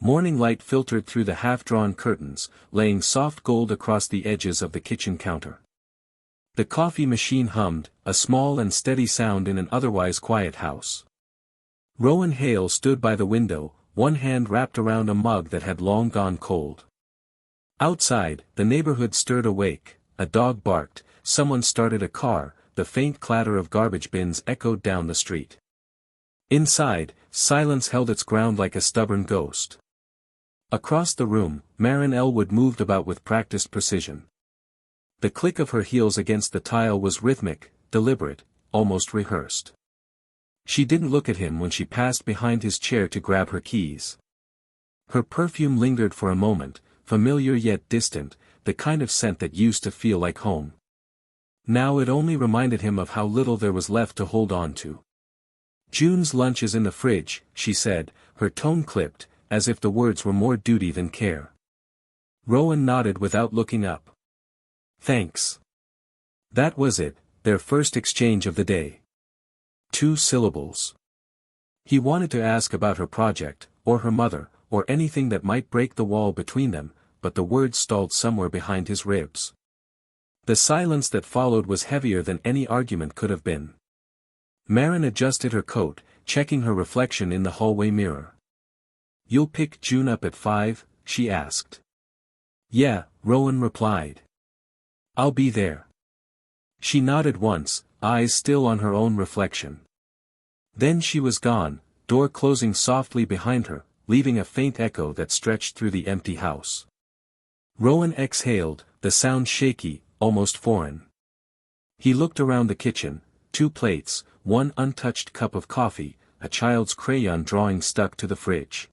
Morning light filtered through the half-drawn curtains, laying soft gold across the edges of the kitchen counter. The coffee machine hummed, a small and steady sound in an otherwise quiet house. Rowan Hale stood by the window, one hand wrapped around a mug that had long gone cold. Outside, the neighborhood stirred awake, a dog barked, someone started a car, the faint clatter of garbage bins echoed down the street. Inside, silence held its ground like a stubborn ghost. Across the room, Maren Elwood moved about with practiced precision. The click of her heels against the tile was rhythmic, deliberate, almost rehearsed. She didn't look at him when she passed behind his chair to grab her keys. Her perfume lingered for a moment, familiar yet distant, the kind of scent that used to feel like home. Now it only reminded him of how little there was left to hold on to. "June's lunch is in the fridge," she said, her tone clipped, as if the words were more duty than care. Rowan nodded without looking up. "Thanks." That was it, their first exchange of the day. 2 syllables. He wanted to ask about her project, or her mother, or anything that might break the wall between them, but the words stalled somewhere behind his ribs. The silence that followed was heavier than any argument could have been. Maren adjusted her coat, checking her reflection in the hallway mirror. "You'll pick June up at 5, she asked. "Yeah," Rowan replied. "I'll be there." She nodded once, eyes still on her own reflection. Then she was gone, door closing softly behind her, leaving a faint echo that stretched through the empty house. Rowan exhaled, the sound shaky, almost foreign. He looked around the kitchen, 2 plates, 1 untouched cup of coffee, a child's crayon drawing stuck to the fridge.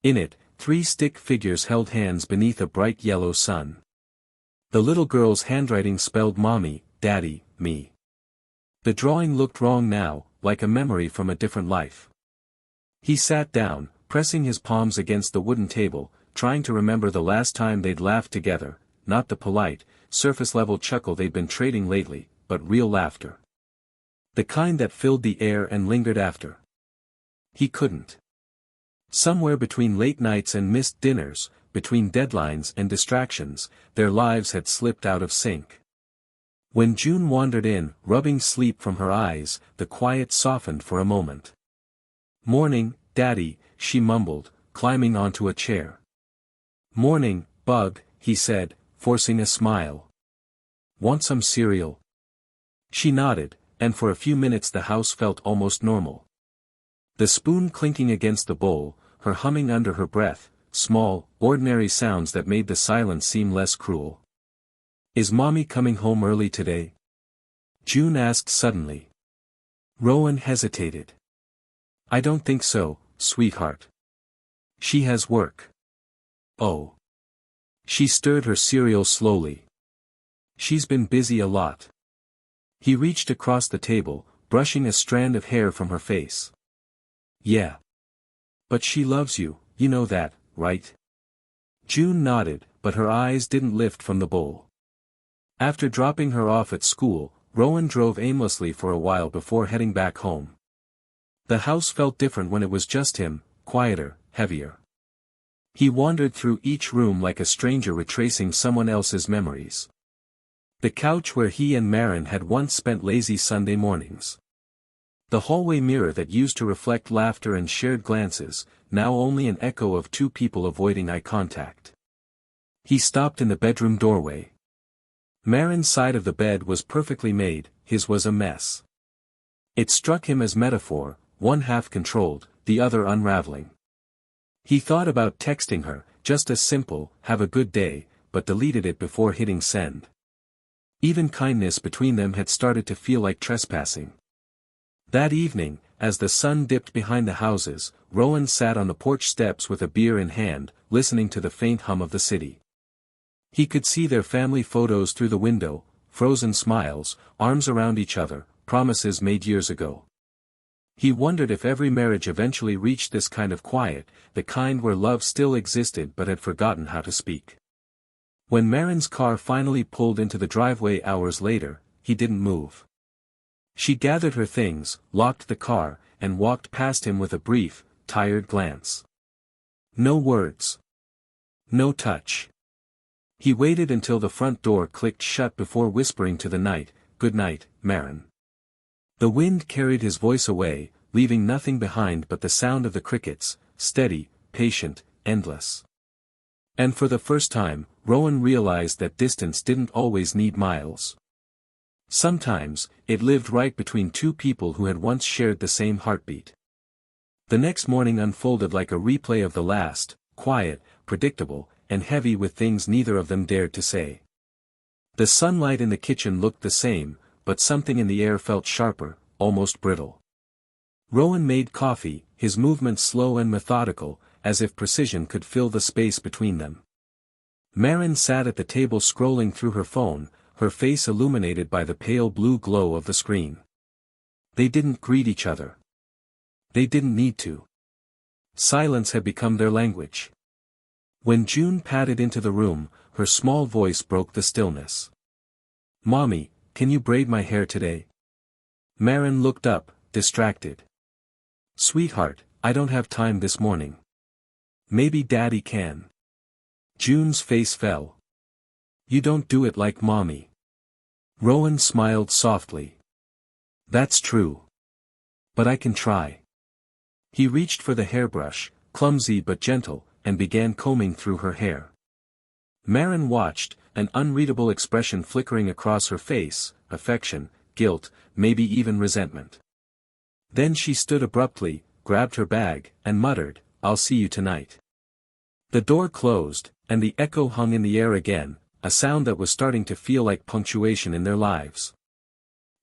In it, 3 stick figures held hands beneath a bright yellow sun. The little girl's handwriting spelled Mommy, Daddy, Me. The drawing looked wrong now, like a memory from a different life. He sat down, pressing his palms against the wooden table, trying to remember the last time they'd laughed together, not the polite, surface-level chuckle they'd been trading lately, but real laughter. The kind that filled the air and lingered after. He couldn't. Somewhere between late nights and missed dinners, between deadlines and distractions, their lives had slipped out of sync. When June wandered in, rubbing sleep from her eyes, the quiet softened for a moment. "Morning, Daddy," she mumbled, climbing onto a chair. "Morning, Bug," he said, forcing a smile. "Want some cereal?" She nodded, and for a few minutes the house felt almost normal. The spoon clinking against the bowl, her humming under her breath, small, ordinary sounds that made the silence seem less cruel. "Is Mommy coming home early today?" June asked suddenly. Rowan hesitated. "I don't think so, sweetheart. She has work." "Oh." She stirred her cereal slowly. "She's been busy a lot." He reached across the table, brushing a strand of hair from her face. "Yeah. But she loves you, you know that, right?" June nodded, but her eyes didn't lift from the bowl. After dropping her off at school, Rowan drove aimlessly for a while before heading back home. The house felt different when it was just him, quieter, heavier. He wandered through each room like a stranger retracing someone else's memories. The couch where he and Maren had once spent lazy Sunday mornings. The hallway mirror that used to reflect laughter and shared glances, now only an echo of 2 people avoiding eye contact. He stopped in the bedroom doorway. Maren's side of the bed was perfectly made, his was a mess. It struck him as metaphor, one half controlled, the other unraveling. He thought about texting her, just as simple, "Have a good day," but deleted it before hitting send. Even kindness between them had started to feel like trespassing. That evening, as the sun dipped behind the houses, Rowan sat on the porch steps with a beer in hand, listening to the faint hum of the city. He could see their family photos through the window, frozen smiles, arms around each other, promises made years ago. He wondered if every marriage eventually reached this kind of quiet, the kind where love still existed but had forgotten how to speak. When Maren's car finally pulled into the driveway hours later, he didn't move. She gathered her things, locked the car, and walked past him with a brief, tired glance. No words. No touch. He waited until the front door clicked shut before whispering to the night, "Good night, Maren." The wind carried his voice away, leaving nothing behind but the sound of the crickets, steady, patient, endless. And for the first time, Rowan realized that distance didn't always need miles. Sometimes, it lived right between two people who had once shared the same heartbeat. The next morning unfolded like a replay of the last, quiet, predictable, and heavy with things neither of them dared to say. The sunlight in the kitchen looked the same, but something in the air felt sharper, almost brittle. Rowan made coffee, his movements slow and methodical, as if precision could fill the space between them. Maren sat at the table scrolling through her phone, her face illuminated by the pale blue glow of the screen. They didn't greet each other. They didn't need to. Silence had become their language. When June padded into the room, her small voice broke the stillness. "Mommy, can you braid my hair today?" Maren looked up, distracted. "Sweetheart, I don't have time this morning. Maybe Daddy can." June's face fell. "You don't do it like Mommy." Rowan smiled softly. "That's true. But I can try." He reached for the hairbrush, clumsy but gentle, and began combing through her hair. Maren watched, an unreadable expression flickering across her face, affection, guilt, maybe even resentment. Then she stood abruptly, grabbed her bag, and muttered, "I'll see you tonight." The door closed, and the echo hung in the air again, a sound that was starting to feel like punctuation in their lives.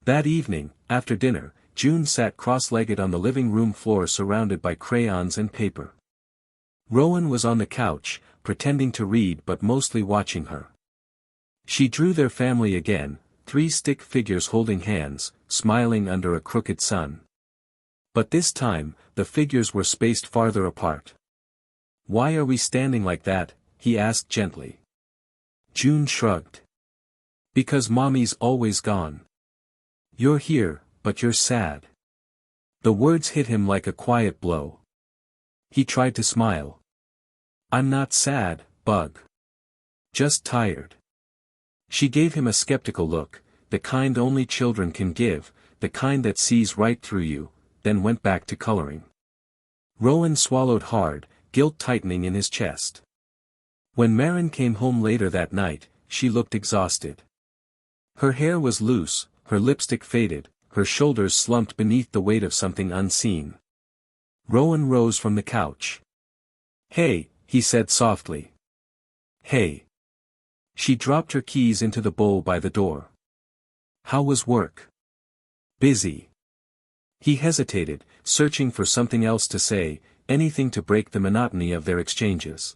That evening, after dinner, June sat cross-legged on the living room floor surrounded by crayons and paper. Rowan was on the couch, pretending to read but mostly watching her. She drew their family again, 3 stick figures holding hands, smiling under a crooked sun. But this time, the figures were spaced farther apart. "Why are we standing like that?" he asked gently. June shrugged. "Because Mommy's always gone. You're here, but you're sad." The words hit him like a quiet blow. He tried to smile. "I'm not sad, Bug. Just tired." She gave him a skeptical look, the kind only children can give, the kind that sees right through you, then went back to coloring. Rowan swallowed hard, guilt tightening in his chest. When Maren came home later that night, she looked exhausted. Her hair was loose, her lipstick faded, her shoulders slumped beneath the weight of something unseen. Rowan rose from the couch. "Hey," he said softly. "Hey." She dropped her keys into the bowl by the door. "How was work?" "Busy." He hesitated, searching for something else to say, anything to break the monotony of their exchanges.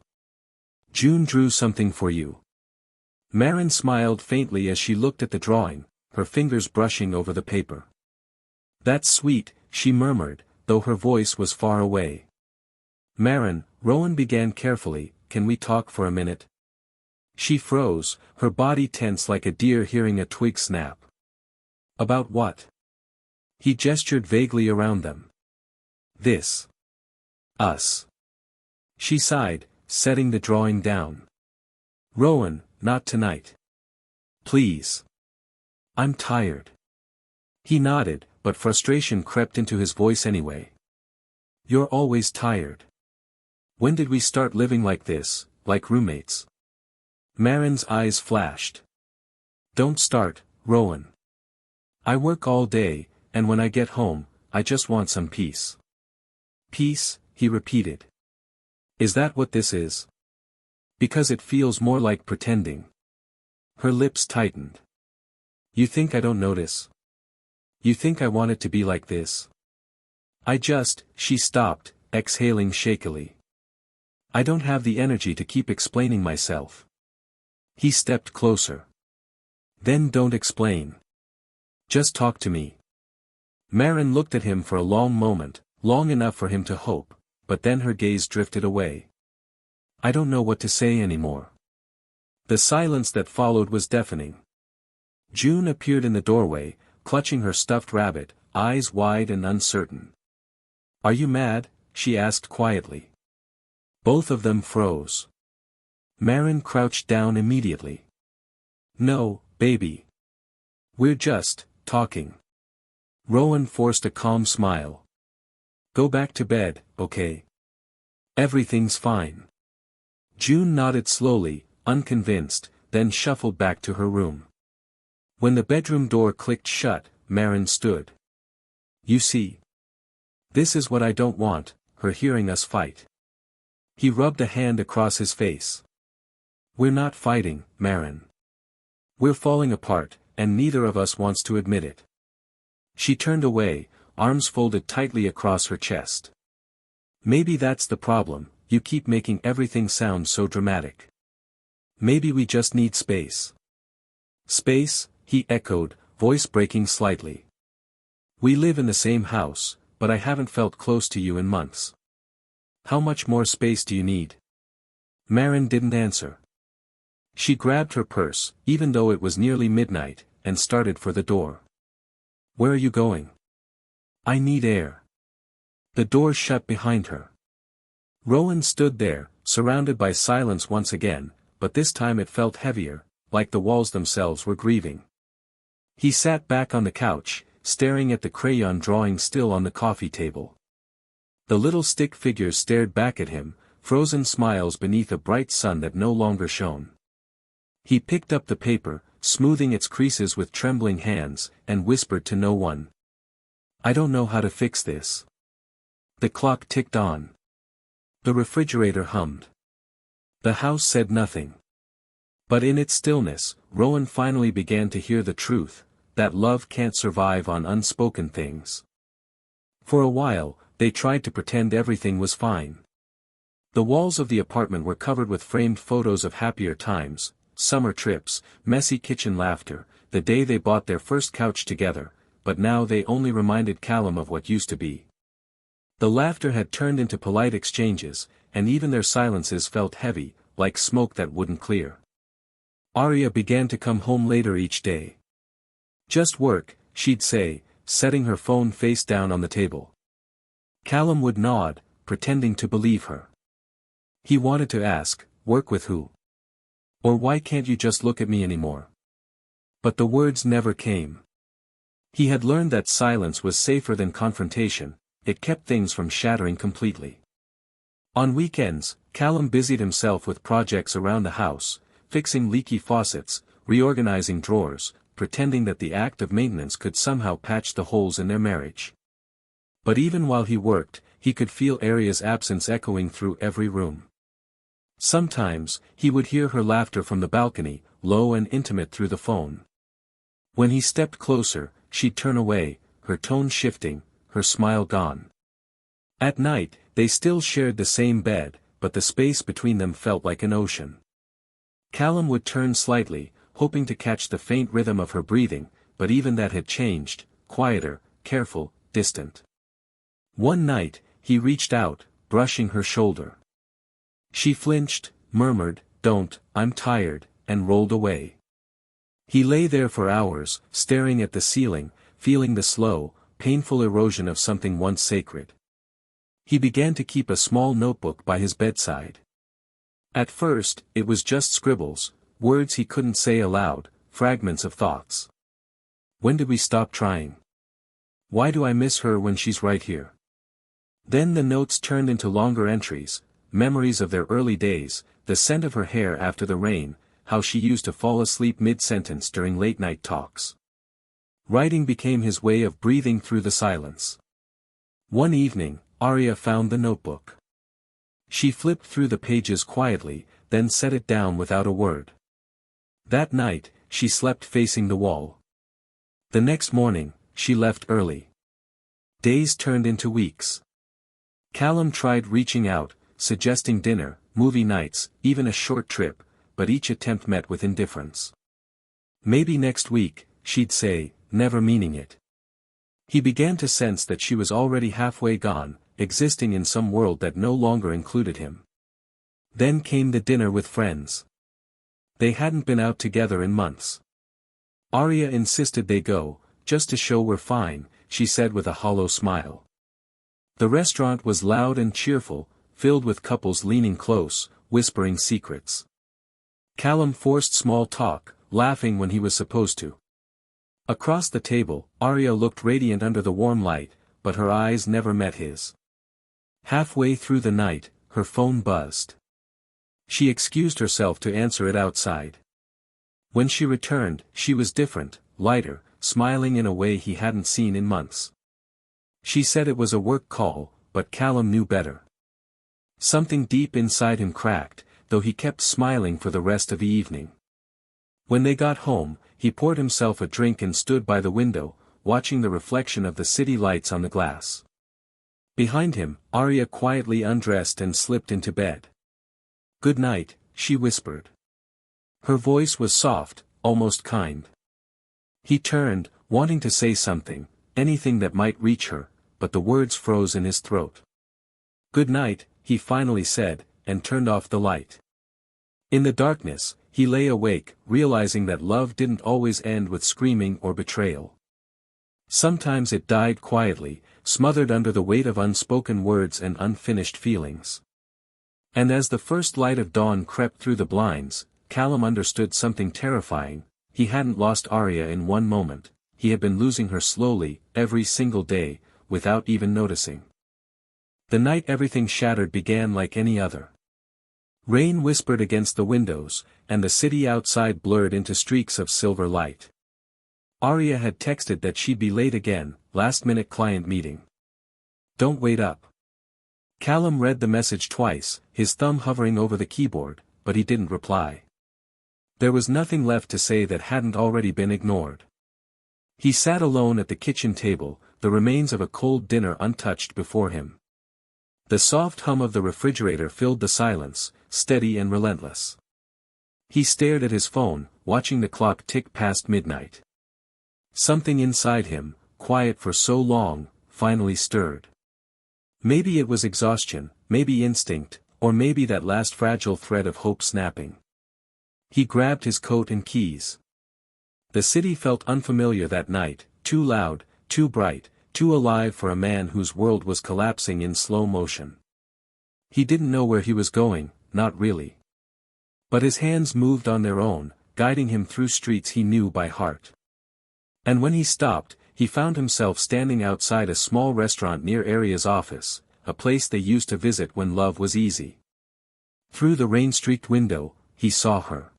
"June drew something for you." Maren smiled faintly as she looked at the drawing, her fingers brushing over the paper. "That's sweet," she murmured, though her voice was far away. "Maren," Rowan began carefully, "can we talk for a minute?" She froze, her body tense like a deer hearing a twig snap. "About what?" He gestured vaguely around them. "This. Us." She sighed, setting the drawing down. "Rowan, not tonight. Please. I'm tired." He nodded, but frustration crept into his voice anyway. "You're always tired. When did we start living like this, like roommates?" Maren's eyes flashed. "Don't start, Rowan. I work all day, and when I get home, I just want some peace." "Peace," he repeated. "Is that what this is? Because it feels more like pretending." Her lips tightened. "You think I don't notice? You think I want it to be like this?" She stopped, exhaling shakily. "I don't have the energy to keep explaining myself." He stepped closer. "Then don't explain. Just talk to me." Maren looked at him for a long moment, long enough for him to hope, but then her gaze drifted away. "I don't know what to say anymore." The silence that followed was deafening. June appeared in the doorway, clutching her stuffed rabbit, eyes wide and uncertain. "Are you mad?" she asked quietly. Both of them froze. Maren crouched down immediately. No, baby. We're just talking. Rowan forced a calm smile. Go back to bed, okay? Everything's fine. June nodded slowly, unconvinced, then shuffled back to her room. When the bedroom door clicked shut, Maren stood. You see. This is what I don't want, her hearing us fight. He rubbed a hand across his face. We're not fighting, Maren. We're falling apart, and neither of us wants to admit it. She turned away, arms folded tightly across her chest. Maybe that's the problem, you keep making everything sound so dramatic. Maybe we just need space. Space, he echoed, voice breaking slightly. We live in the same house, but I haven't felt close to you in months. How much more space do you need? Maren didn't answer. She grabbed her purse, even though it was nearly midnight, and started for the door. Where are you going? I need air. The door shut behind her. Rowan stood there, surrounded by silence once again, but this time it felt heavier, like the walls themselves were grieving. He sat back on the couch, staring at the crayon drawing still on the coffee table. The little stick figures stared back at him, frozen smiles beneath a bright sun that no longer shone. He picked up the paper, smoothing its creases with trembling hands, and whispered to no one. I don't know how to fix this. The clock ticked on. The refrigerator hummed. The house said nothing. But in its stillness, Rowan finally began to hear the truth, that love can't survive on unspoken things. For a while, they tried to pretend everything was fine. The walls of the apartment were covered with framed photos of happier times, summer trips, messy kitchen laughter, the day they bought their first couch together, but now they only reminded Callum of what used to be. The laughter had turned into polite exchanges, and even their silences felt heavy, like smoke that wouldn't clear. Arya began to come home later each day. Just work, she'd say, setting her phone face down on the table. Callum would nod, pretending to believe her. He wanted to ask, work with who? Or why can't you just look at me anymore? But the words never came. He had learned that silence was safer than confrontation, it kept things from shattering completely. On weekends, Callum busied himself with projects around the house, fixing leaky faucets, reorganizing drawers, pretending that the act of maintenance could somehow patch the holes in their marriage. But even while he worked, he could feel Arya's absence echoing through every room. Sometimes, he would hear her laughter from the balcony, low and intimate through the phone. When he stepped closer, she'd turn away, her tone shifting, her smile gone. At night, they still shared the same bed, but the space between them felt like an ocean. Callum would turn slightly, hoping to catch the faint rhythm of her breathing, but even that had changed, quieter, careful, distant. One night, he reached out, brushing her shoulder. She flinched, murmured, "Don't, I'm tired," and rolled away. He lay there for hours, staring at the ceiling, feeling the slow, painful erosion of something once sacred. He began to keep a small notebook by his bedside. At first, it was just scribbles, words he couldn't say aloud, fragments of thoughts. When did we stop trying? Why do I miss her when she's right here? Then the notes turned into longer entries, memories of their early days, the scent of her hair after the rain, how she used to fall asleep mid-sentence during late-night talks. Writing became his way of breathing through the silence. One evening, Arya found the notebook. She flipped through the pages quietly, then set it down without a word. That night, she slept facing the wall. The next morning, she left early. Days turned into weeks. Callum tried reaching out, suggesting dinner, movie nights, even a short trip, but each attempt met with indifference. Maybe next week, she'd say, never meaning it. He began to sense that she was already halfway gone, existing in some world that no longer included him. Then came the dinner with friends. They hadn't been out together in months. Arya insisted they go, just to show we're fine, she said with a hollow smile. The restaurant was loud and cheerful, filled with couples leaning close, whispering secrets. Callum forced small talk, laughing when he was supposed to. Across the table, Arya looked radiant under the warm light, but her eyes never met his. Halfway through the night, her phone buzzed. She excused herself to answer it outside. When she returned, she was different, lighter, smiling in a way he hadn't seen in months. She said it was a work call, but Callum knew better. Something deep inside him cracked, though he kept smiling for the rest of the evening. When they got home, he poured himself a drink and stood by the window, watching the reflection of the city lights on the glass. Behind him, Arya quietly undressed and slipped into bed. "Good night," she whispered. Her voice was soft, almost kind. He turned, wanting to say something, anything that might reach her, but the words froze in his throat. "Good night," he finally said, and turned off the light. In the darkness, he lay awake, realizing that love didn't always end with screaming or betrayal. Sometimes it died quietly, smothered under the weight of unspoken words and unfinished feelings. And as the first light of dawn crept through the blinds, Callum understood something terrifying. He hadn't lost Arya in one moment, he had been losing her slowly, every single day, without even noticing. The night everything shattered began like any other. Rain whispered against the windows, and the city outside blurred into streaks of silver light. Arya had texted that she'd be late again, last-minute client meeting. "Don't wait up." Callum read the message twice, his thumb hovering over the keyboard, but he didn't reply. There was nothing left to say that hadn't already been ignored. He sat alone at the kitchen table, the remains of a cold dinner untouched before him. The soft hum of the refrigerator filled the silence, steady and relentless. He stared at his phone, watching the clock tick past midnight. Something inside him, quiet for so long, finally stirred. Maybe it was exhaustion, maybe instinct, or maybe that last fragile thread of hope snapping. He grabbed his coat and keys. The city felt unfamiliar that night, too loud, too bright, too alive for a man whose world was collapsing in slow motion. He didn't know where he was going, not really. But his hands moved on their own, guiding him through streets he knew by heart. And when he stopped, he found himself standing outside a small restaurant near Arya's office, a place they used to visit when love was easy. Through the rain-streaked window, he saw her.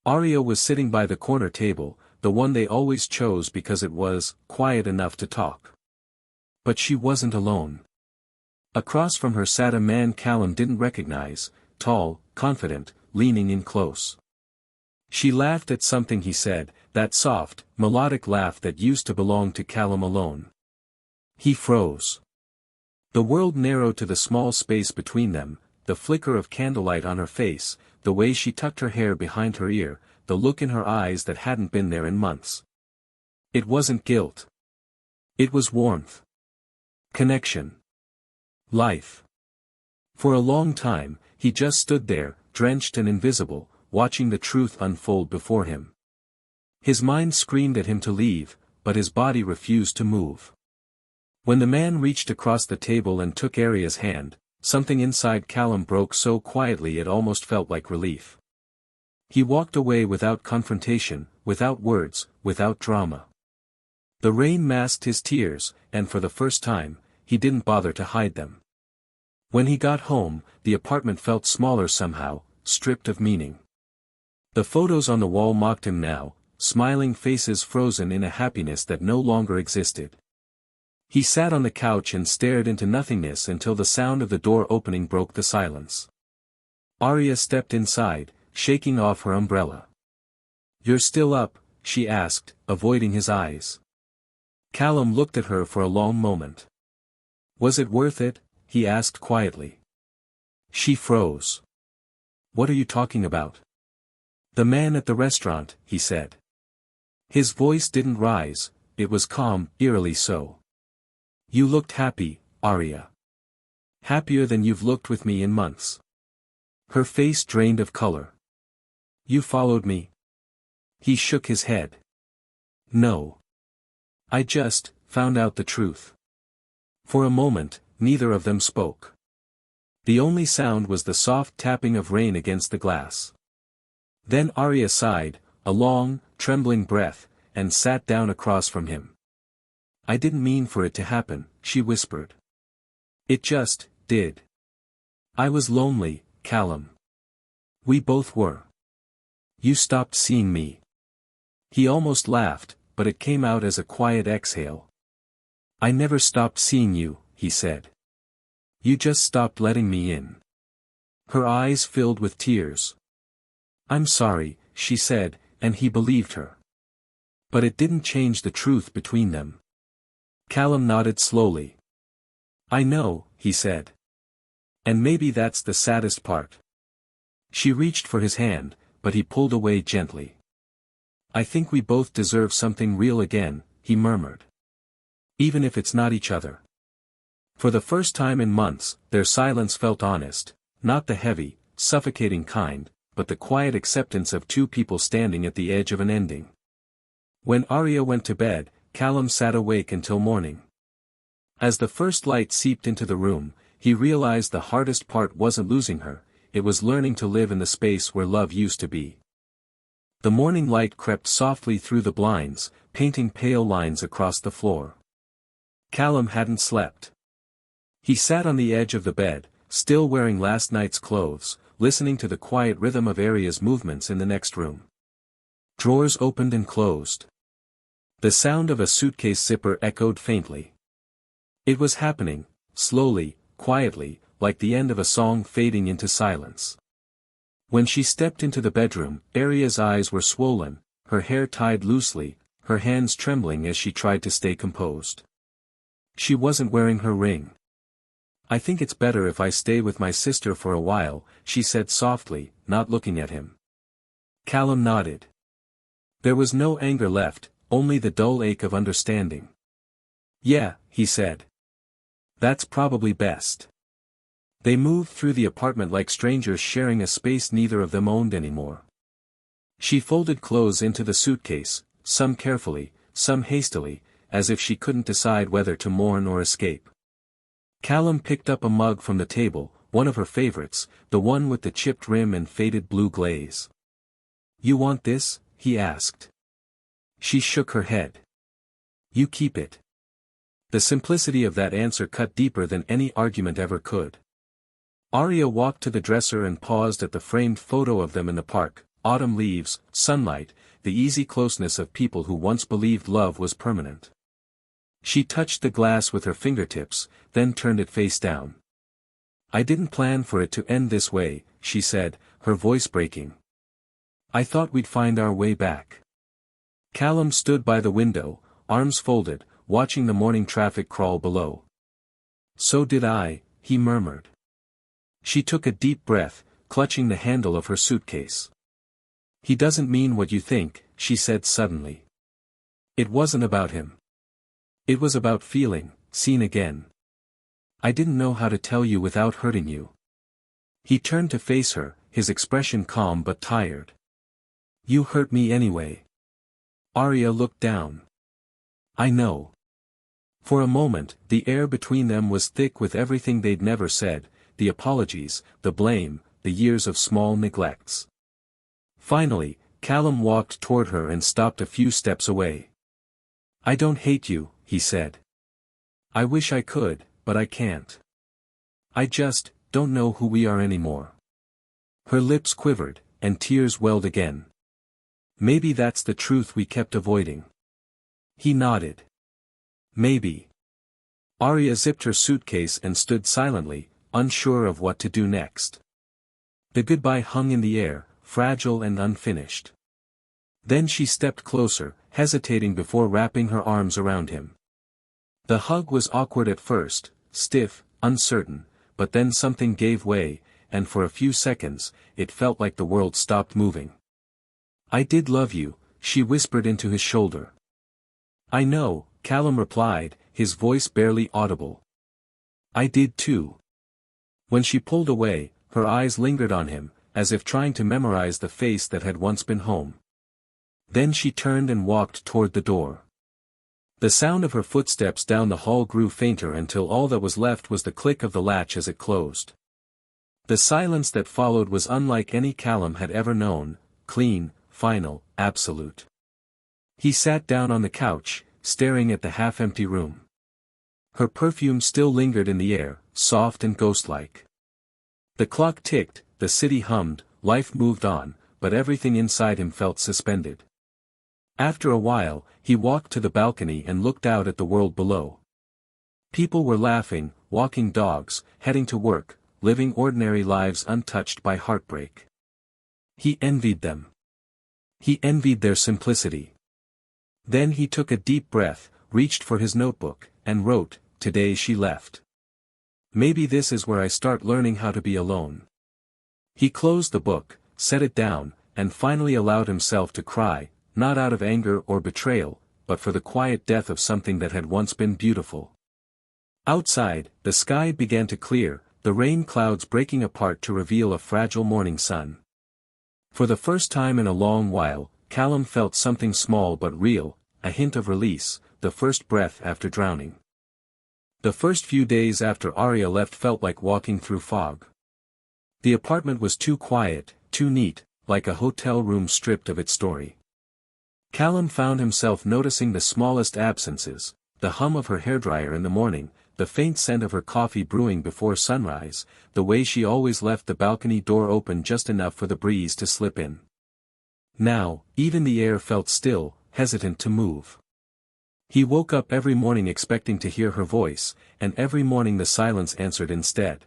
Arya was sitting by the corner table, the one they always chose because it was quiet enough to talk. But she wasn't alone. Across from her sat a man Callum didn't recognize, tall, confident, leaning in close. She laughed at something he said, that soft, melodic laugh that used to belong to Callum alone. He froze. The world narrowed to the small space between them, the flicker of candlelight on her face, the way she tucked her hair behind her ear, the look in her eyes that hadn't been there in months. It wasn't guilt. It was warmth. Connection. Life. For a long time, he just stood there, drenched and invisible, watching the truth unfold before him. His mind screamed at him to leave, but his body refused to move. When the man reached across the table and took Arya's hand, something inside Callum broke so quietly it almost felt like relief. He walked away without confrontation, without words, without drama. The rain masked his tears, and for the first time, he didn't bother to hide them. When he got home, the apartment felt smaller somehow, stripped of meaning. The photos on the wall mocked him now, smiling faces frozen in a happiness that no longer existed. He sat on the couch and stared into nothingness until the sound of the door opening broke the silence. Arya stepped inside, shaking off her umbrella. "You're still up?" she asked, avoiding his eyes. Callum looked at her for a long moment. "Was it worth it?" he asked quietly. She froze. "What are you talking about?" "The man at the restaurant," he said. His voice didn't rise, it was calm, eerily so. "You looked happy, Arya. Happier than you've looked with me in months." Her face drained of color. "You followed me?" He shook his head. "No. I just found out the truth." For a moment, neither of them spoke. The only sound was the soft tapping of rain against the glass. Then Arya sighed, a long, trembling breath, and sat down across from him. "I didn't mean for it to happen," she whispered. "It just did. I was lonely, Callum. We both were. You stopped seeing me." He almost laughed, but it came out as a quiet exhale. "I never stopped seeing you," he said. "You just stopped letting me in." Her eyes filled with tears. "I'm sorry," she said, and he believed her. But it didn't change the truth between them. Callum nodded slowly. "I know," he said. "And maybe that's the saddest part." She reached for his hand, but he pulled away gently. "I think we both deserve something real again," he murmured. "Even if it's not each other." For the first time in months, their silence felt honest, not the heavy, suffocating kind, but the quiet acceptance of two people standing at the edge of an ending. When Arya went to bed, Callum sat awake until morning. As the first light seeped into the room, he realized the hardest part wasn't losing her, it was learning to live in the space where love used to be. The morning light crept softly through the blinds, painting pale lines across the floor. Callum hadn't slept. He sat on the edge of the bed, still wearing last night's clothes, listening to the quiet rhythm of Arya's movements in the next room. Drawers opened and closed. The sound of a suitcase zipper echoed faintly. It was happening, slowly, quietly, like the end of a song fading into silence. When she stepped into the bedroom, Arya's eyes were swollen, her hair tied loosely, her hands trembling as she tried to stay composed. She wasn't wearing her ring. "I think it's better if I stay with my sister for a while," she said softly, not looking at him. Callum nodded. There was no anger left, only the dull ache of understanding. "Yeah," he said. "That's probably best." They moved through the apartment like strangers sharing a space neither of them owned anymore. She folded clothes into the suitcase, some carefully, some hastily, as if she couldn't decide whether to mourn or escape. Callum picked up a mug from the table, one of her favorites, the one with the chipped rim and faded blue glaze. "You want this?" he asked. She shook her head. "You keep it." The simplicity of that answer cut deeper than any argument ever could. Arya walked to the dresser and paused at the framed photo of them in the park, autumn leaves, sunlight, the easy closeness of people who once believed love was permanent. She touched the glass with her fingertips, then turned it face down. "I didn't plan for it to end this way," she said, her voice breaking. "I thought we'd find our way back." Callum stood by the window, arms folded, watching the morning traffic crawl below. "So did I," he murmured. She took a deep breath, clutching the handle of her suitcase. "He doesn't mean what you think," she said suddenly. It wasn't about him. It was about feeling seen again. "I didn't know how to tell you without hurting you." He turned to face her, his expression calm but tired. "You hurt me anyway." Arya looked down. "I know." For a moment, the air between them was thick with everything they'd never said, the apologies, the blame, the years of small neglects. Finally, Callum walked toward her and stopped a few steps away. "I don't hate you," he said. "I wish I could, but I can't. I just don't know who we are anymore." Her lips quivered, and tears welled again. "Maybe that's the truth we kept avoiding." He nodded. "Maybe." Arya zipped her suitcase and stood silently, unsure of what to do next. The goodbye hung in the air, fragile and unfinished. Then she stepped closer, hesitating before wrapping her arms around him. The hug was awkward at first, stiff, uncertain, but then something gave way, and for a few seconds, it felt like the world stopped moving. "I did love you," she whispered into his shoulder. "I know," Callum replied, his voice barely audible. "I did too." When she pulled away, her eyes lingered on him, as if trying to memorize the face that had once been home. Then she turned and walked toward the door. The sound of her footsteps down the hall grew fainter until all that was left was the click of the latch as it closed. The silence that followed was unlike any Callum had ever known, clean, final, absolute. He sat down on the couch, staring at the half-empty room. Her perfume still lingered in the air, soft and ghost-like. The clock ticked, the city hummed, life moved on, but everything inside him felt suspended. After a while, he walked to the balcony and looked out at the world below. People were laughing, walking dogs, heading to work, living ordinary lives untouched by heartbreak. He envied them. He envied their simplicity. Then he took a deep breath, reached for his notebook, and wrote, "Today she left. Maybe this is where I start learning how to be alone." He closed the book, set it down, and finally allowed himself to cry, not out of anger or betrayal, but for the quiet death of something that had once been beautiful. Outside, the sky began to clear, the rain clouds breaking apart to reveal a fragile morning sun. For the first time in a long while, Callum felt something small but real, a hint of release, the first breath after drowning. The first few days after Arya left felt like walking through fog. The apartment was too quiet, too neat, like a hotel room stripped of its story. Callum found himself noticing the smallest absences, the hum of her hairdryer in the morning, the faint scent of her coffee brewing before sunrise, the way she always left the balcony door open just enough for the breeze to slip in. Now, even the air felt still, hesitant to move. He woke up every morning expecting to hear her voice, and every morning the silence answered instead.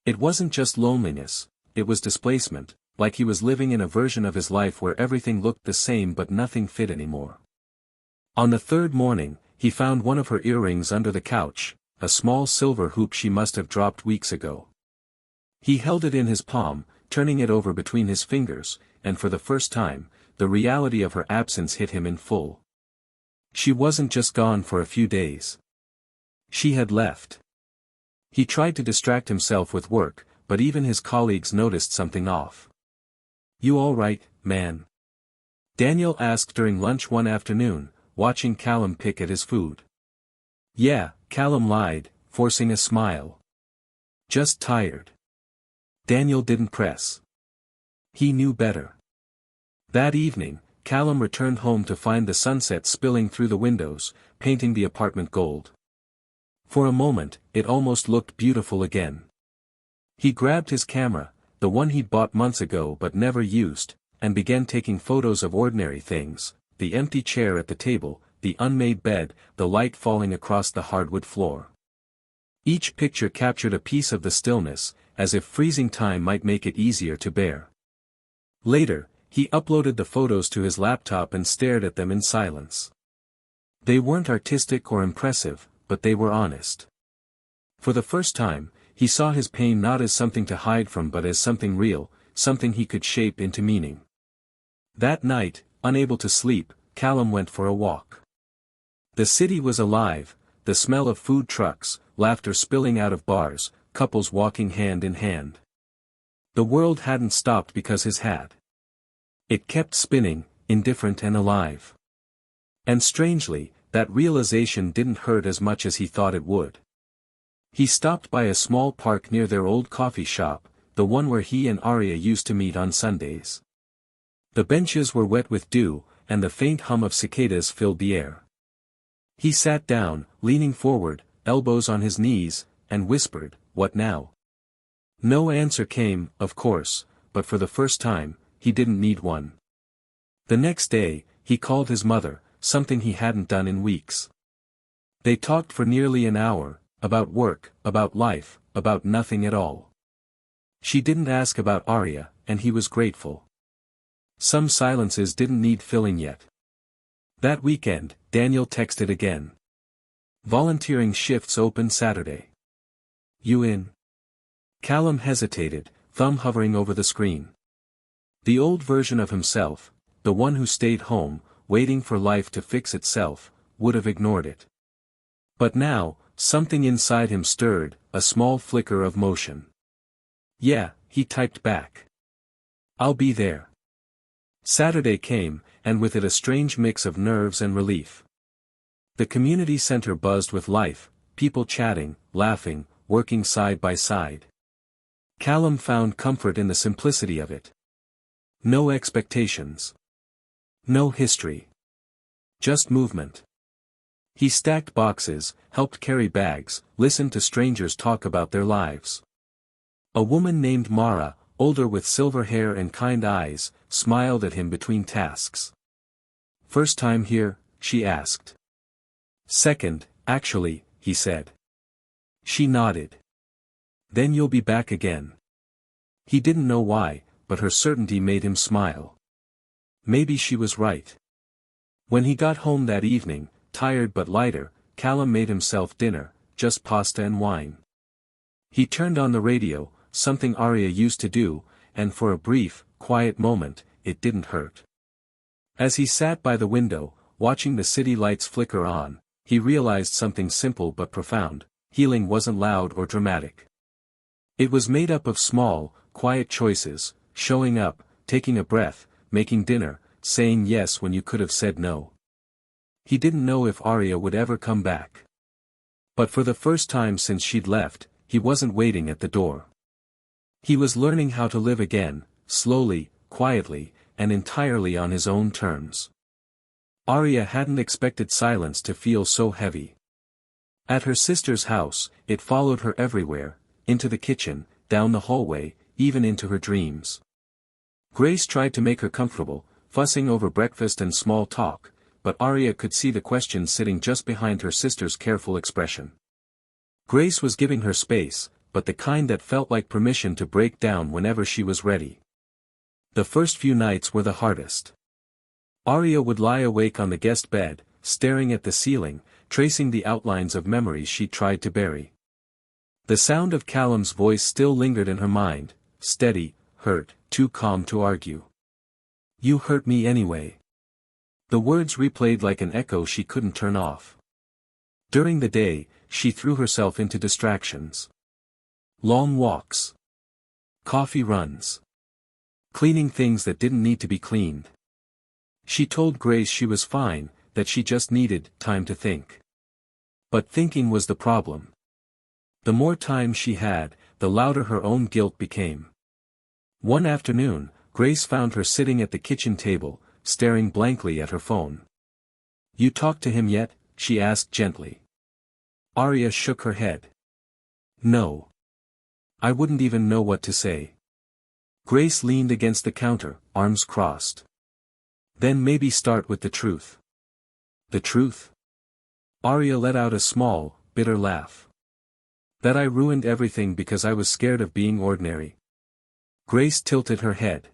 It wasn't just loneliness, it was displacement, like he was living in a version of his life where everything looked the same but nothing fit anymore. On the third morning, he found one of her earrings under the couch, a small silver hoop she must have dropped weeks ago. He held it in his palm, turning it over between his fingers, and for the first time, the reality of her absence hit him in full. She wasn't just gone for a few days. She had left. He tried to distract himself with work, but even his colleagues noticed something off. "You all right, man?" Daniel asked during lunch one afternoon, watching Callum pick at his food. "Yeah," Callum lied, forcing a smile. "Just tired." Daniel didn't press. He knew better. That evening, Callum returned home to find the sunset spilling through the windows, painting the apartment gold. For a moment, it almost looked beautiful again. He grabbed his camera, the one he'd bought months ago but never used, and began taking photos of ordinary things, the empty chair at the table, the unmade bed, the light falling across the hardwood floor. Each picture captured a piece of the stillness, as if freezing time might make it easier to bear. Later, he uploaded the photos to his laptop and stared at them in silence. They weren't artistic or impressive, but they were honest. For the first time, he saw his pain not as something to hide from but as something real, something he could shape into meaning. That night, unable to sleep, Callum went for a walk. The city was alive, the smell of food trucks, laughter spilling out of bars, couples walking hand in hand. The world hadn't stopped because his had. It kept spinning, indifferent and alive. And strangely, that realization didn't hurt as much as he thought it would. He stopped by a small park near their old coffee shop, the one where he and Arya used to meet on Sundays. The benches were wet with dew, and the faint hum of cicadas filled the air. He sat down, leaning forward, elbows on his knees, and whispered, "What now?" No answer came, of course, but for the first time, he didn't need one. The next day, he called his mother, something he hadn't done in weeks. They talked for nearly an hour, about work, about life, about nothing at all. She didn't ask about Arya, and he was grateful. Some silences didn't need filling yet. That weekend, Daniel texted again. "Volunteering shifts open Saturday. You in?" Callum hesitated, thumb hovering over the screen. The old version of himself, the one who stayed home, waiting for life to fix itself, would have ignored it. But now, something inside him stirred, a small flicker of motion. "Yeah," he typed back. "I'll be there." Saturday came, and with it a strange mix of nerves and relief. The community center buzzed with life, people chatting, laughing, working side by side. Callum found comfort in the simplicity of it. No expectations. No history. Just movement. He stacked boxes, helped carry bags, listened to strangers talk about their lives. A woman named Mara, older with silver hair and kind eyes, smiled at him between tasks. "First time here?" she asked. "Second, actually," he said. She nodded. "Then you'll be back again." He didn't know why, but her certainty made him smile. Maybe she was right. When he got home that evening, tired but lighter, Callum made himself dinner, just pasta and wine. He turned on the radio, something Arya used to do, and for a brief, quiet moment, it didn't hurt. As he sat by the window, watching the city lights flicker on, he realized something simple but profound: healing wasn't loud or dramatic. It was made up of small, quiet choices: showing up, taking a breath, making dinner, saying yes when you could have said no. He didn't know if Arya would ever come back. But for the first time since she'd left, he wasn't waiting at the door. He was learning how to live again, slowly, quietly, and entirely on his own terms. Arya hadn't expected silence to feel so heavy. At her sister's house, it followed her everywhere, into the kitchen, down the hallway, even into her dreams. Grace tried to make her comfortable, fussing over breakfast and small talk, but Arya could see the question sitting just behind her sister's careful expression. Grace was giving her space, but the kind that felt like permission to break down whenever she was ready. The first few nights were the hardest. Arya would lie awake on the guest bed, staring at the ceiling, tracing the outlines of memories she tried to bury. The sound of Callum's voice still lingered in her mind, steady, hurt, too calm to argue. "You hurt me anyway." The words replayed like an echo she couldn't turn off. During the day, she threw herself into distractions. Long walks. Coffee runs. Cleaning things that didn't need to be cleaned. She told Grace she was fine, that she just needed time to think. But thinking was the problem. The more time she had, the louder her own guilt became. One afternoon, Grace found her sitting at the kitchen table, staring blankly at her phone. "You talked to him yet?" she asked gently. Arya shook her head. "No. I wouldn't even know what to say." Grace leaned against the counter, arms crossed. "Then maybe start with the truth." "The truth?" Arya let out a small, bitter laugh. "That I ruined everything because I was scared of being ordinary." Grace tilted her head.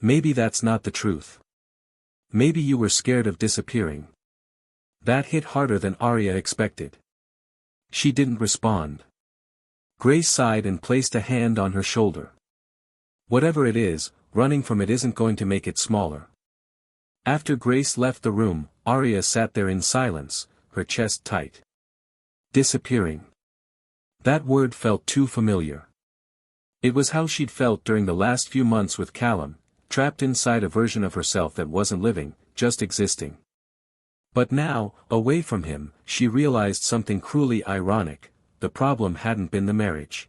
"Maybe that's not the truth. Maybe you were scared of disappearing." That hit harder than Arya expected. She didn't respond. Grace sighed and placed a hand on her shoulder. "Whatever it is, running from it isn't going to make it smaller." After Grace left the room, Arya sat there in silence, her chest tight. Disappearing. That word felt too familiar. It was how she'd felt during the last few months with Callum, trapped inside a version of herself that wasn't living, just existing. But now, away from him, she realized something cruelly ironic: the problem hadn't been the marriage.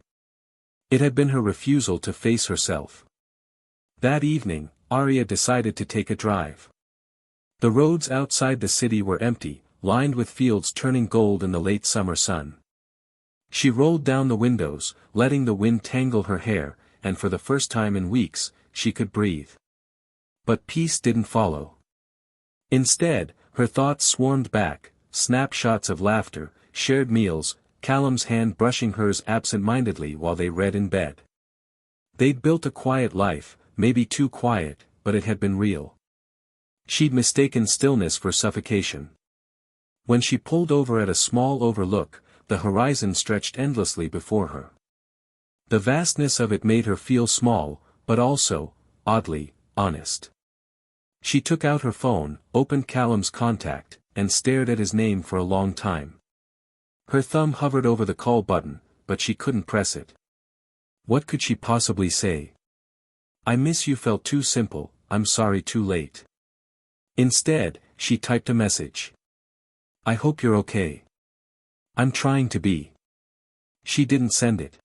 It had been her refusal to face herself. That evening, Arya decided to take a drive. The roads outside the city were empty, lined with fields turning gold in the late summer sun. She rolled down the windows, letting the wind tangle her hair, and for the first time in weeks, she could breathe. But peace didn't follow. Instead, her thoughts swarmed back, snapshots of laughter, shared meals, Callum's hand brushing hers absent-mindedly while they read in bed. They'd built a quiet life, maybe too quiet, but it had been real. She'd mistaken stillness for suffocation. When she pulled over at a small overlook, the horizon stretched endlessly before her. The vastness of it made her feel small, but also, oddly, honest. She took out her phone, opened Callum's contact, and stared at his name for a long time. Her thumb hovered over the call button, but she couldn't press it. What could she possibly say? "I miss you" felt too simple, "I'm sorry" too late. Instead, she typed a message. "I hope you're okay." "I'm trying to be." She didn't send it.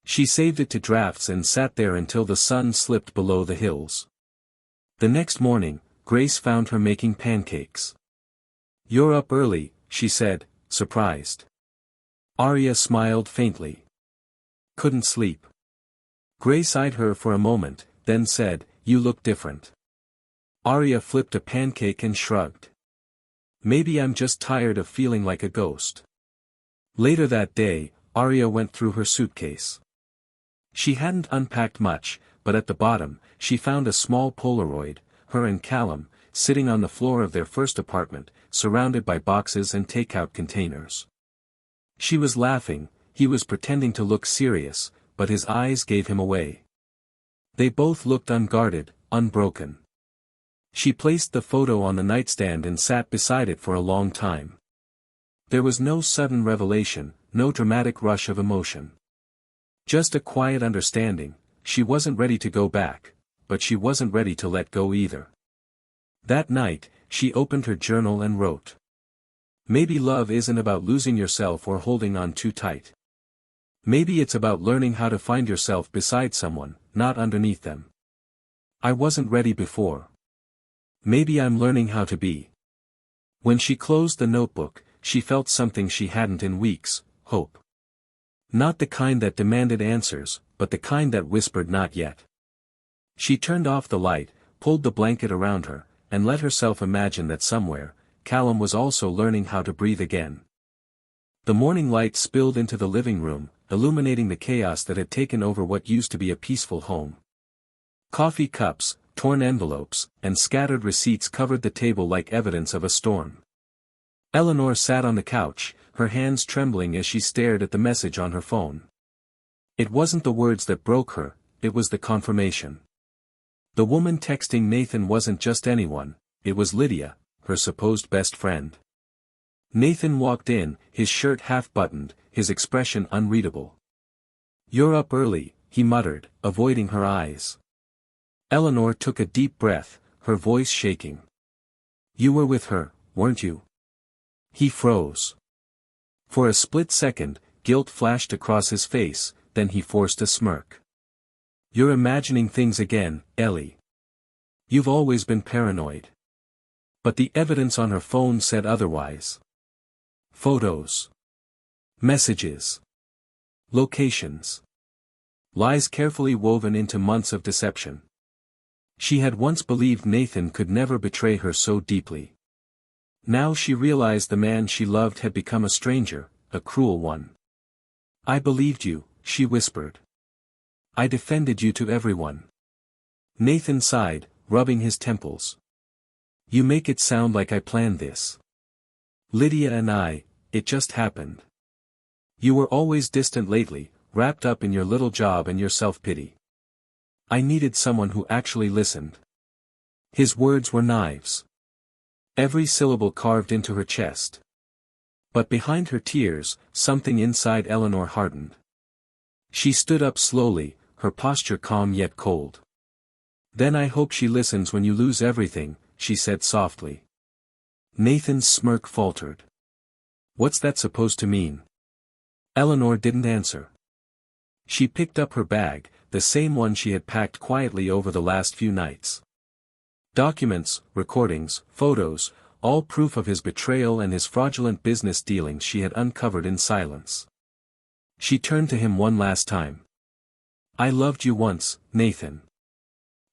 She saved it to drafts and sat there until the sun slipped below the hills. The next morning, Grace found her making pancakes. "You're up early," she said, surprised. Arya smiled faintly. "Couldn't sleep." Grace eyed her for a moment, then said, "You look different." Arya flipped a pancake and shrugged. "Maybe I'm just tired of feeling like a ghost." Later that day, Arya went through her suitcase. She hadn't unpacked much, but at the bottom, she found a small Polaroid, her and Callum, sitting on the floor of their first apartment, surrounded by boxes and takeout containers. She was laughing, he was pretending to look serious, but his eyes gave him away. They both looked unguarded, unbroken. She placed the photo on the nightstand and sat beside it for a long time. There was no sudden revelation, no dramatic rush of emotion. Just a quiet understanding. She wasn't ready to go back, but she wasn't ready to let go either. That night, she opened her journal and wrote. "Maybe love isn't about losing yourself or holding on too tight. Maybe it's about learning how to find yourself beside someone, not underneath them. I wasn't ready before. Maybe I'm learning how to be." When she closed the notebook, she felt something she hadn't in weeks: hope. Not the kind that demanded answers, but the kind that whispered not yet. She turned off the light, pulled the blanket around her, and let herself imagine that somewhere, Callum was also learning how to breathe again. The morning light spilled into the living room, illuminating the chaos that had taken over what used to be a peaceful home. Coffee cups, torn envelopes, and scattered receipts covered the table like evidence of a storm. Eleanor sat on the couch, her hands trembling as she stared at the message on her phone. It wasn't the words that broke her, it was the confirmation. The woman texting Nathan wasn't just anyone, it was Lydia, her supposed best friend. Nathan walked in, his shirt half-buttoned, his expression unreadable. "You're up early," he muttered, avoiding her eyes. Eleanor took a deep breath, her voice shaking. "You were with her, weren't you?" He froze. For a split second, guilt flashed across his face, then he forced a smirk. "You're imagining things again, Ellie. You've always been paranoid." But the evidence on her phone said otherwise. Photos. Messages. Locations. Lies carefully woven into months of deception. She had once believed Nathan could never betray her so deeply. Now she realized the man she loved had become a stranger, a cruel one. "I believed you," she whispered. "I defended you to everyone." Nathan sighed, rubbing his temples. "You make it sound like I planned this. Lydia and it just happened. You were always distant lately, wrapped up in your little job and your self-pity. I needed someone who actually listened." His words were knives. Every syllable carved into her chest. But behind her tears, something inside Eleanor hardened. She stood up slowly, her posture calm yet cold. "Then I hope she listens when you lose everything," she said softly. Nathan's smirk faltered. "What's that supposed to mean?" Eleanor didn't answer. She picked up her bag, the same one she had packed quietly over the last few nights. Documents, recordings, photos, all proof of his betrayal and his fraudulent business dealings she had uncovered in silence. She turned to him one last time. "I loved you once, Nathan.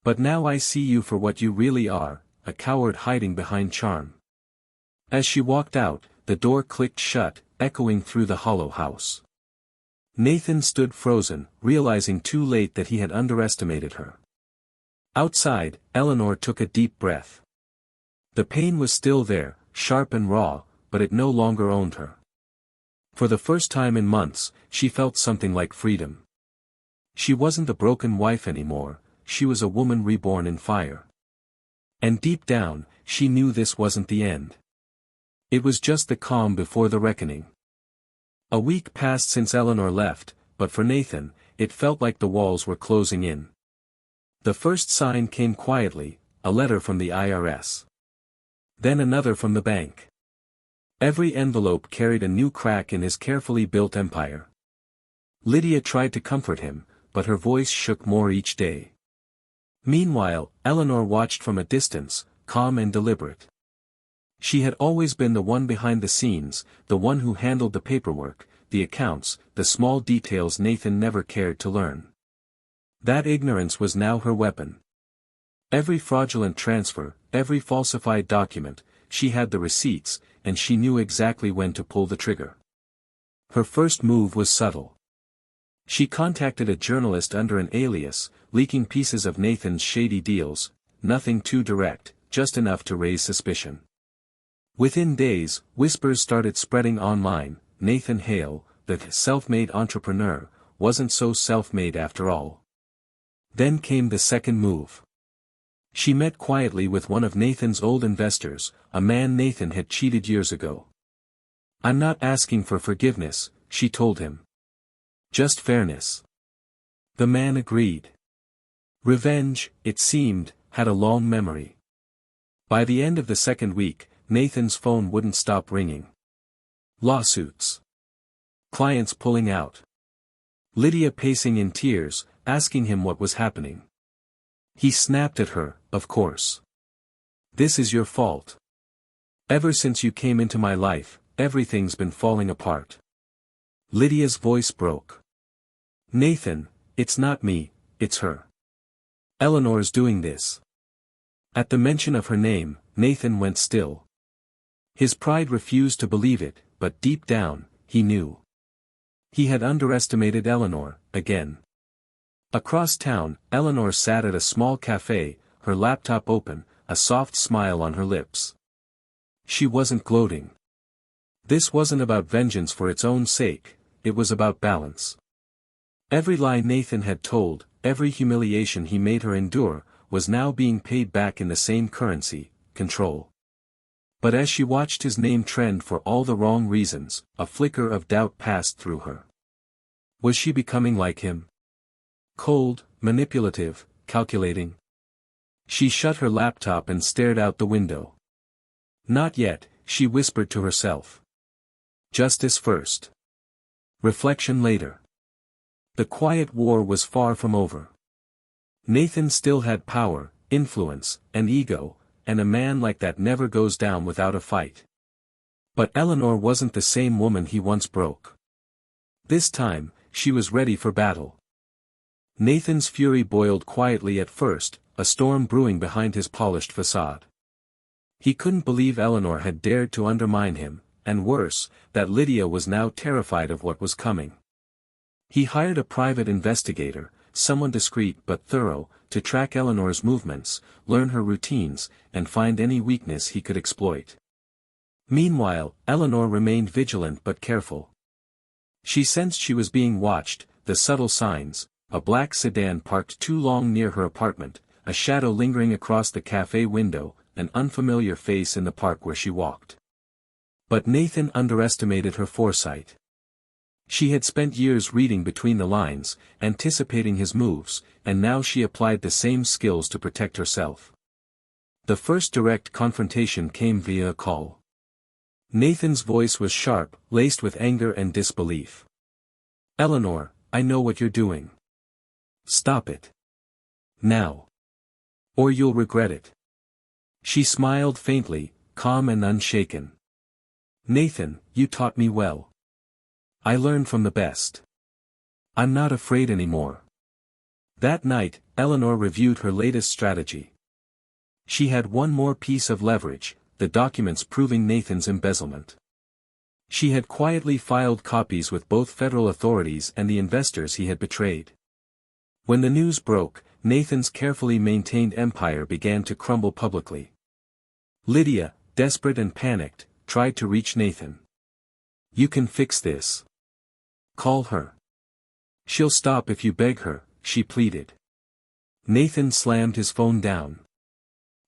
But now I see you for what you really are, a coward hiding behind charm." As she walked out, the door clicked shut, echoing through the hollow house. Nathan stood frozen, realizing too late that he had underestimated her. Outside, Eleanor took a deep breath. The pain was still there, sharp and raw, but it no longer owned her. For the first time in months, she felt something like freedom. She wasn't a broken wife anymore, she was a woman reborn in fire. And deep down, she knew this wasn't the end. It was just the calm before the reckoning. A week passed since Eleanor left, but for Nathan, it felt like the walls were closing in. The first sign came quietly, a letter from the IRS. Then another from the bank. Every envelope carried a new crack in his carefully built empire. Lydia tried to comfort him, but her voice shook more each day. Meanwhile, Eleanor watched from a distance, calm and deliberate. She had always been the one behind the scenes, the one who handled the paperwork, the accounts, the small details Nathan never cared to learn. That ignorance was now her weapon. Every fraudulent transfer, every falsified document, she had the receipts, and she knew exactly when to pull the trigger. Her first move was subtle. She contacted a journalist under an alias, leaking pieces of Nathan's shady deals, nothing too direct, just enough to raise suspicion. Within days, whispers started spreading online. Nathan Hale, the self-made entrepreneur, wasn't so self-made after all. Then came the second move. She met quietly with one of Nathan's old investors, a man Nathan had cheated years ago. "I'm not asking for forgiveness," she told him. "Just fairness." The man agreed. Revenge, it seemed, had a long memory. By the end of the second week, Nathan's phone wouldn't stop ringing. Lawsuits. Clients pulling out. Lydia pacing in tears, asking him what was happening. He snapped at her, "Of course. This is your fault. Ever since you came into my life, everything's been falling apart." Lydia's voice broke. "Nathan, it's not me, it's her. Eleanor's doing this." At the mention of her name, Nathan went still. His pride refused to believe it, but deep down, he knew. He had underestimated Eleanor, again. Across town, Eleanor sat at a small cafe, her laptop open, a soft smile on her lips. She wasn't gloating. This wasn't about vengeance for its own sake, it was about balance. Every lie Nathan had told, every humiliation he made her endure, was now being paid back in the same currency, control. But as she watched his name trend for all the wrong reasons, a flicker of doubt passed through her. Was she becoming like him? Cold, manipulative, calculating? She shut her laptop and stared out the window. Not yet, she whispered to herself. Justice first. Reflection later. The quiet war was far from over. Nathan still had power, influence, and ego, and a man like that never goes down without a fight. But Eleanor wasn't the same woman he once broke. This time, she was ready for battle. Nathan's fury boiled quietly at first, a storm brewing behind his polished facade. He couldn't believe Eleanor had dared to undermine him, and worse, that Lydia was now terrified of what was coming. He hired a private investigator, someone discreet but thorough, to track Eleanor's movements, learn her routines, and find any weakness he could exploit. Meanwhile, Eleanor remained vigilant but careful. She sensed she was being watched, the subtle signs, a black sedan parked too long near her apartment, a shadow lingering across the cafe window, an unfamiliar face in the park where she walked. But Nathan underestimated her foresight. She had spent years reading between the lines, anticipating his moves, and now she applied the same skills to protect herself. The first direct confrontation came via a call. Nathan's voice was sharp, laced with anger and disbelief. "Eleanor, I know what you're doing. Stop it. Now. Or you'll regret it." She smiled faintly, calm and unshaken. "Nathan, you taught me well. I learned from the best. I'm not afraid anymore." That night, Eleanor reviewed her latest strategy. She had one more piece of leverage, the documents proving Nathan's embezzlement. She had quietly filed copies with both federal authorities and the investors he had betrayed. When the news broke, Nathan's carefully maintained empire began to crumble publicly. Lydia, desperate and panicked, tried to reach Nathan. "You can fix this. Call her. She'll stop if you beg her," she pleaded. Nathan slammed his phone down.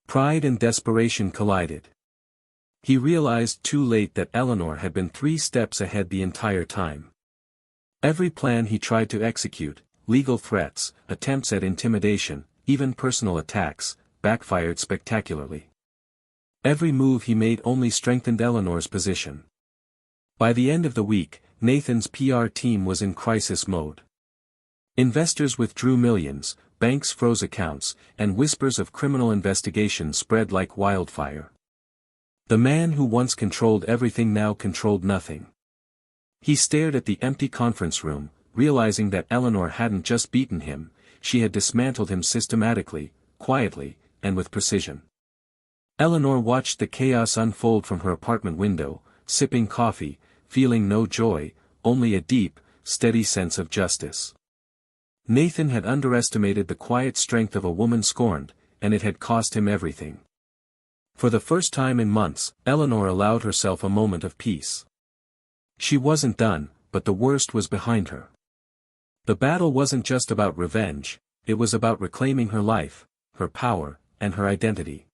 Pride and desperation collided. He realized too late that Eleanor had been 3 steps ahead the entire time. Every plan he tried to execute, legal threats, attempts at intimidation, even personal attacks, backfired spectacularly. Every move he made only strengthened Eleanor's position. By the end of the week, Nathan's PR team was in crisis mode. Investors withdrew millions, banks froze accounts, and whispers of criminal investigation spread like wildfire. The man who once controlled everything now controlled nothing. He stared at the empty conference room, realizing that Eleanor hadn't just beaten him, she had dismantled him systematically, quietly, and with precision. Eleanor watched the chaos unfold from her apartment window, sipping coffee, feeling no joy, only a deep, steady sense of justice. Nathan had underestimated the quiet strength of a woman scorned, and it had cost him everything. For the first time in months, Eleanor allowed herself a moment of peace. She wasn't done, but the worst was behind her. The battle wasn't just about revenge, it was about reclaiming her life, her power, and her identity.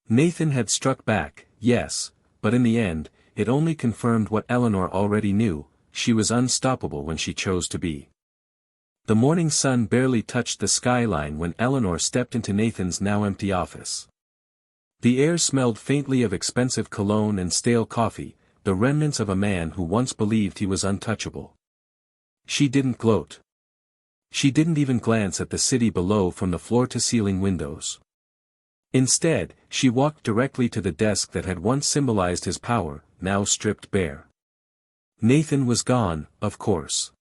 Nathan had struck back, yes, but in the end, it only confirmed what Eleanor already knew: she was unstoppable when she chose to be. The morning sun barely touched the skyline when Eleanor stepped into Nathan's now empty office. The air smelled faintly of expensive cologne and stale coffee, the remnants of a man who once believed he was untouchable. She didn't gloat. She didn't even glance at the city below from the floor-to-ceiling windows. Instead, she walked directly to the desk that had once symbolized his power, now stripped bare. Nathan was gone, of course.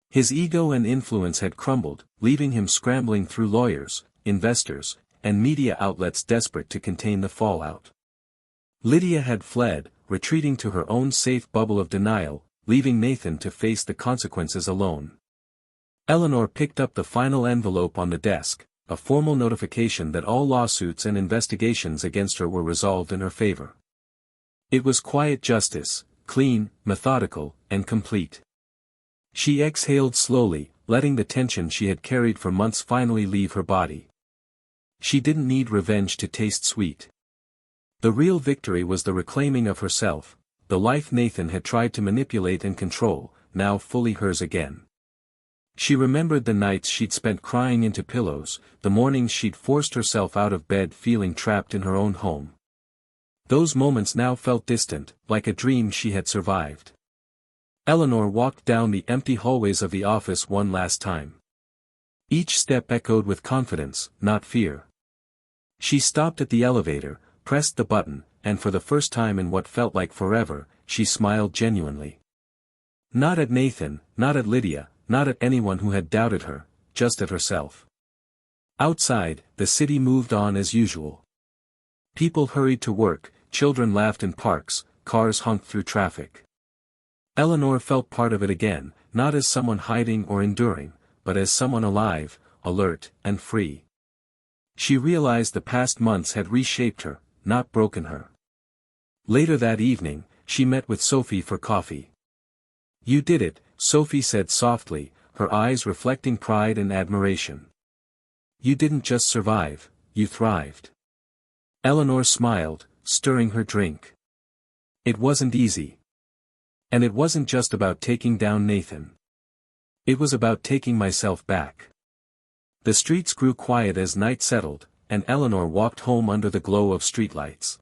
His ego and influence had crumbled, leaving him scrambling through lawyers, investors, and media outlets desperate to contain the fallout. Lydia had fled, retreating to her own safe bubble of denial, leaving Nathan to face the consequences alone. Eleanor picked up the final envelope on the desk, a formal notification that all lawsuits and investigations against her were resolved in her favor. It was quiet justice, clean, methodical, and complete. She exhaled slowly, letting the tension she had carried for months finally leave her body. She didn't need revenge to taste sweet. The real victory was the reclaiming of herself, the life Nathan had tried to manipulate and control, now fully hers again. She remembered the nights she'd spent crying into pillows, the mornings she'd forced herself out of bed feeling trapped in her own home. Those moments now felt distant, like a dream she had survived. Eleanor walked down the empty hallways of the office one last time. Each step echoed with confidence, not fear. She stopped at the elevator, pressed the button, and for the first time in what felt like forever, she smiled genuinely. Not at Nathan, not at Lydia, not at anyone who had doubted her, just at herself. Outside, the city moved on as usual. People hurried to work, children laughed in parks, cars honked through traffic. Eleanor felt part of it again, not as someone hiding or enduring, but as someone alive, alert, and free. She realized the past months had reshaped her, not broken her. Later that evening, she met with Sophie for coffee. "You did it," Sophie said softly, her eyes reflecting pride and admiration. "You didn't just survive, you thrived." Eleanor smiled, stirring her drink. It wasn't easy. And it wasn't just about taking down Nathan. It was about taking myself back. The streets grew quiet as night settled, and Eleanor walked home under the glow of streetlights.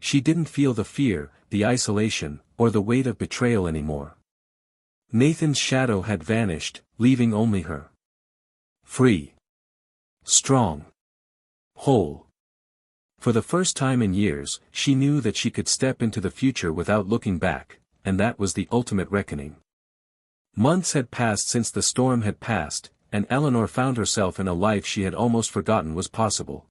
She didn't feel the fear, the isolation, or the weight of betrayal anymore. Nathan's shadow had vanished, leaving only her. Free. Strong. Whole. For the first time in years, she knew that she could step into the future without looking back, and that was the ultimate reckoning. Months had passed since the storm had passed, and Eleanor found herself in a life she had almost forgotten was possible.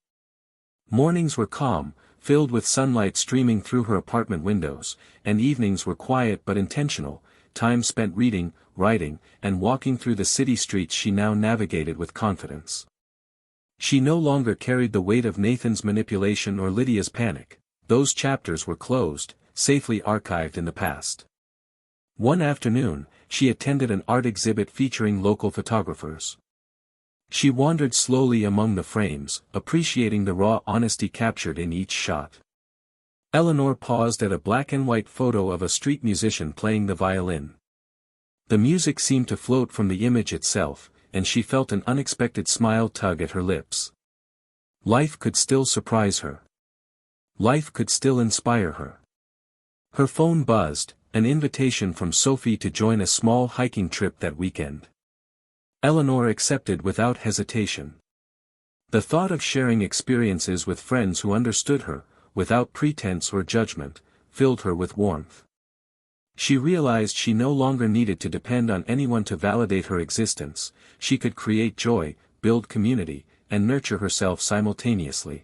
Mornings were calm, filled with sunlight streaming through her apartment windows, and evenings were quiet but intentional, time spent reading, writing, and walking through the city streets she now navigated with confidence. She no longer carried the weight of Nathan's manipulation or Lydia's panic; those chapters were closed, safely archived in the past. One afternoon, she attended an art exhibit featuring local photographers. She wandered slowly among the frames, appreciating the raw honesty captured in each shot. Eleanor paused at a black-and-white photo of a street musician playing the violin. The music seemed to float from the image itself, and she felt an unexpected smile tug at her lips. Life could still surprise her. Life could still inspire her. Her phone buzzed, an invitation from Sophie to join a small hiking trip that weekend. Eleanor accepted without hesitation. The thought of sharing experiences with friends who understood her, without pretense or judgment, filled her with warmth. She realized she no longer needed to depend on anyone to validate her existence. She could create joy, build community, and nurture herself simultaneously.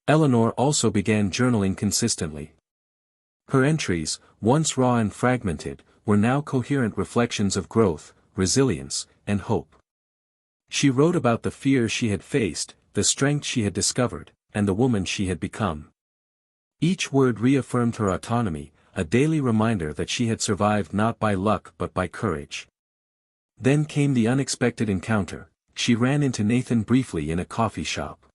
Eleanor also began journaling consistently. Her entries, once raw and fragmented, were now coherent reflections of growth, resilience, and hope. She wrote about the fears she had faced, the strength she had discovered, and the woman she had become. Each word reaffirmed her autonomy, a daily reminder that she had survived not by luck but by courage. Then came the unexpected encounter. She ran into Nathan briefly in a coffee shop.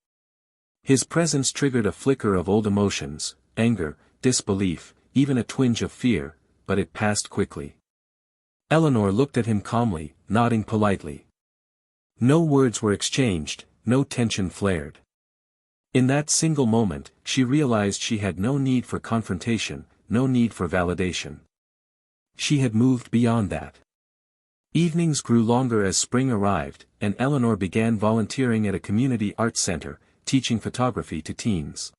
His presence triggered a flicker of old emotions, anger, disbelief, even a twinge of fear, but it passed quickly. Eleanor looked at him calmly, nodding politely. No words were exchanged, no tension flared. In that single moment, she realized she had no need for confrontation, no need for validation. She had moved beyond that. Evenings grew longer as spring arrived, and Eleanor began volunteering at a community arts center, teaching photography to teens.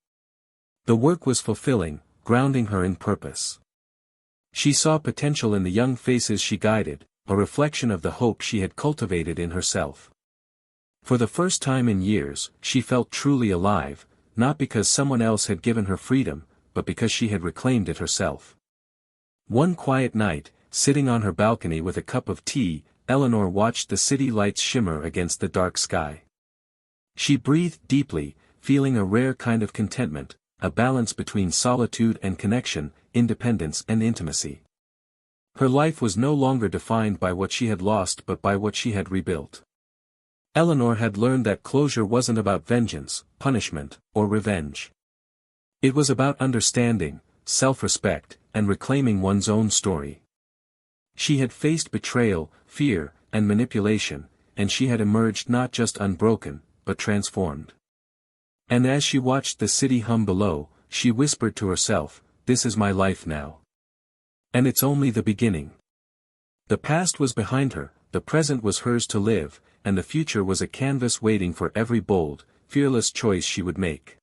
The work was fulfilling, grounding her in purpose. She saw potential in the young faces she guided, a reflection of the hope she had cultivated in herself. For the first time in years, she felt truly alive, not because someone else had given her freedom, but because she had reclaimed it herself. One quiet night, sitting on her balcony with a cup of tea, Eleanor watched the city lights shimmer against the dark sky. She breathed deeply, feeling a rare kind of contentment, a balance between solitude and connection, independence and intimacy. Her life was no longer defined by what she had lost but by what she had rebuilt. Eleanor had learned that closure wasn't about vengeance, punishment, or revenge. It was about understanding, self-respect, and reclaiming one's own story. She had faced betrayal, fear, and manipulation, and she had emerged not just unbroken, but transformed. And as she watched the city hum below, she whispered to herself, "This is my life now. And it's only the beginning." The past was behind her, the present was hers to live, and the future was a canvas waiting for every bold, fearless choice she would make.